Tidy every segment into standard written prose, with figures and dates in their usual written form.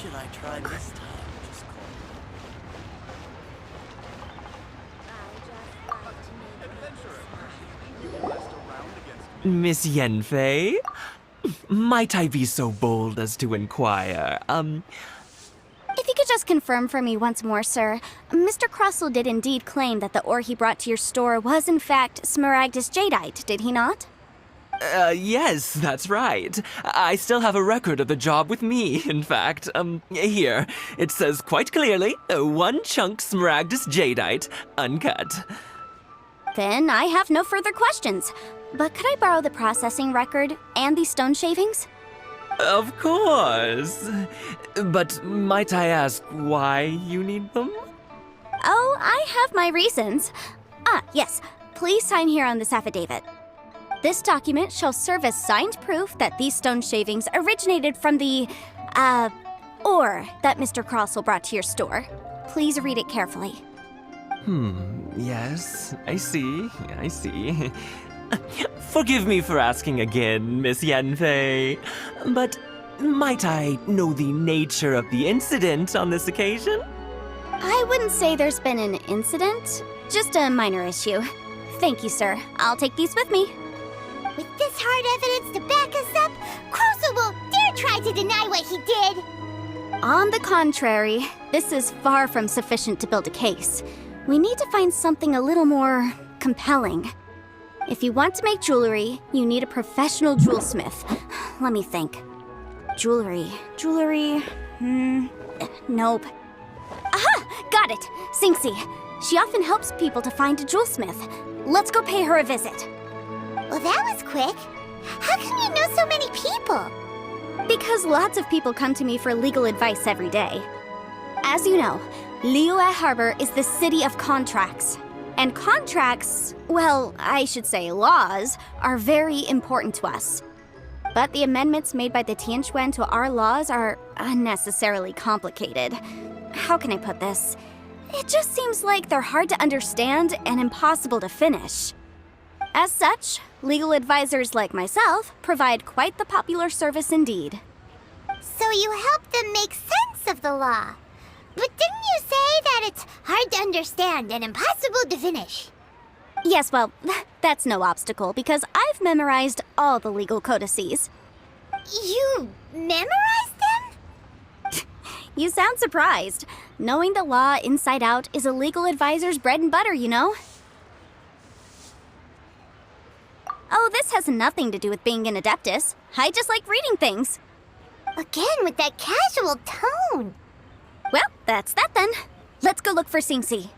should I try this time? Just Miss Yenfei? Might I be so bold as to inquire, If you could just confirm for me once more, sir. Mr. Crossell did indeed claim that the ore he brought to your store was in fact Smaragdus Jadeite, did he not? yes, that's right. I still have a record of the job with me, in fact. Here. It says quite clearly, 1 chunk Smaragdus Jadeite, uncut. Then I have no further questions. But could I borrow the processing record and these stone shavings? Of course. But might I ask why you need them? Oh, I have my reasons. Ah, yes. Please sign here on this affidavit. This document shall serve as signed proof that these stone shavings originated from the, ore that Mr. Crossell brought to your store. Please read it carefully. Yes, I see. Forgive me for asking again, Miss Yenfei, but might I know the nature of the incident on this occasion? I wouldn't say there's been an incident, just a minor issue. Thank you, sir. I'll take these with me. With this hard evidence to back us up, Crossell won't dare try to deny what he did! On the contrary, this is far from sufficient to build a case. We need to find something a little more compelling. If you want to make jewelry, you need a professional jewelsmith. Let me think. Jewelry. Nope. Aha! Got it! Singxi. She often helps people to find a jewelsmith. Let's go pay her a visit. Well, that was quick. How come you know so many people? Because lots of people come to me for legal advice every day. As you know, Liyue Harbor is the city of contracts. And contracts, well, I should say laws, are very important to us. But the amendments made by the Tianquan to our laws are unnecessarily complicated. How can I put this? It just seems like they're hard to understand and impossible to finish. As such, legal advisors like myself provide quite the popular service indeed. So you help them make sense of the law. But didn't you say that it's hard to understand and impossible to finish? Yes, well, that's no obstacle because I've memorized all the legal codices. You memorized them? You sound surprised. Knowing the law inside out is a legal advisor's bread and butter, you know? Oh, this has nothing to do with being an adeptus. I just like reading things. Again, with that casual tone. Well, that's that then. Let's go look for Singxi.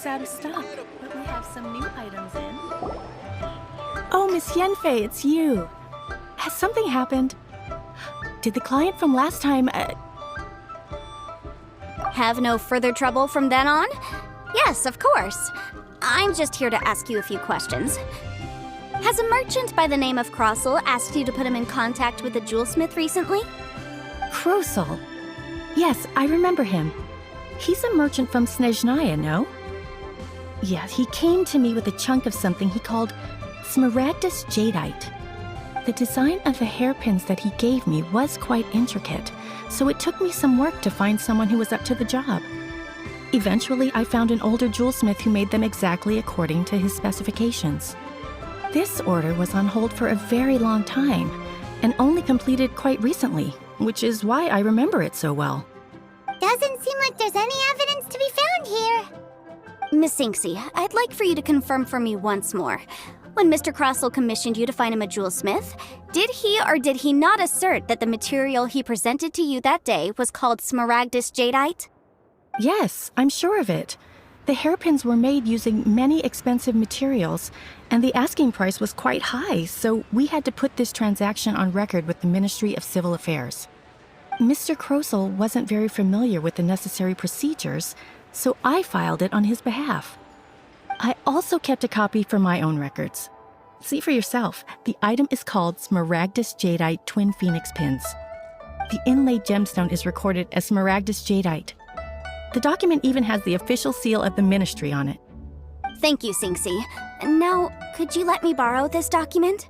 is out of stock, but we have some new items in. Oh, Miss Yenfei, it's you. Has something happened? Did the client from last time, Have no further trouble from then on? Yes, of course. I'm just here to ask you a few questions. Has a merchant by the name of Crossel asked you to put him in contact with a jewelsmith recently? Krosel? Yes, I remember him. He's a merchant from Snezhnaya, no? Yeah, he came to me with a chunk of something he called Smaragdus Jadeite. The design of the hairpins that he gave me was quite intricate, so it took me some work to find someone who was up to the job. Eventually, I found an older jewelsmith who made them exactly according to his specifications. This order was on hold for a very long time, and only completed quite recently, which is why I remember it so well. Doesn't seem like there's any evidence to be found here. Miss Inksy, I'd like for you to confirm for me once more. When Mr. Crossel commissioned you to find him a jewelsmith, did he or did he not assert that the material he presented to you that day was called Smaragdus Jadeite? Yes, I'm sure of it. The hairpins were made using many expensive materials, and the asking price was quite high, so we had to put this transaction on record with the Ministry of Civil Affairs. Mr. Crossel wasn't very familiar with the necessary procedures, so I filed it on his behalf. I also kept a copy for my own records. See for yourself, the item is called Smaragdus Jadeite Twin Phoenix Pins. The inlaid gemstone is recorded as Smaragdus Jadeite. The document even has the official seal of the ministry on it. Thank you, Sinksy. Now, could you let me borrow this document?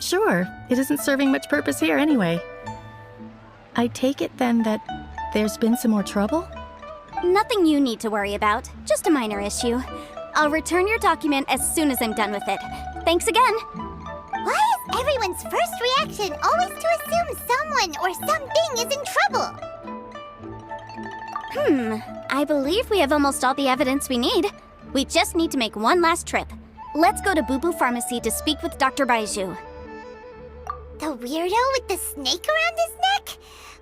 Sure, it isn't serving much purpose here anyway. I take it then that there's been some more trouble? Nothing you need to worry about, just a minor issue. I'll return your document as soon as I'm done with it. Thanks again! Why is everyone's first reaction always to assume someone or something is in trouble? I believe we have almost all the evidence we need. We just need to make one last trip. Let's go to Boo Boo Pharmacy to speak with Dr. Baiju. The weirdo with the snake around his neck?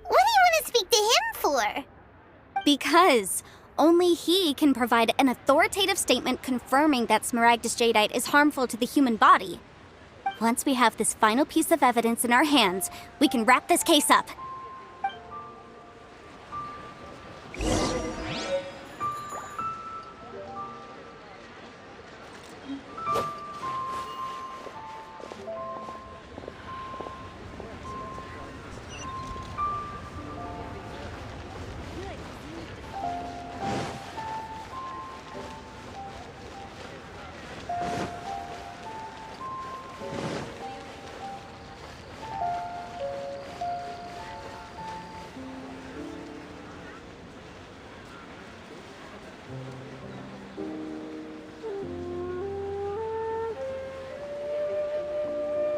What do you want to speak to him for? Because only he can provide an authoritative statement confirming that Smaragdus Jadeite is harmful to the human body. Once we have this final piece of evidence in our hands, we can wrap this case up.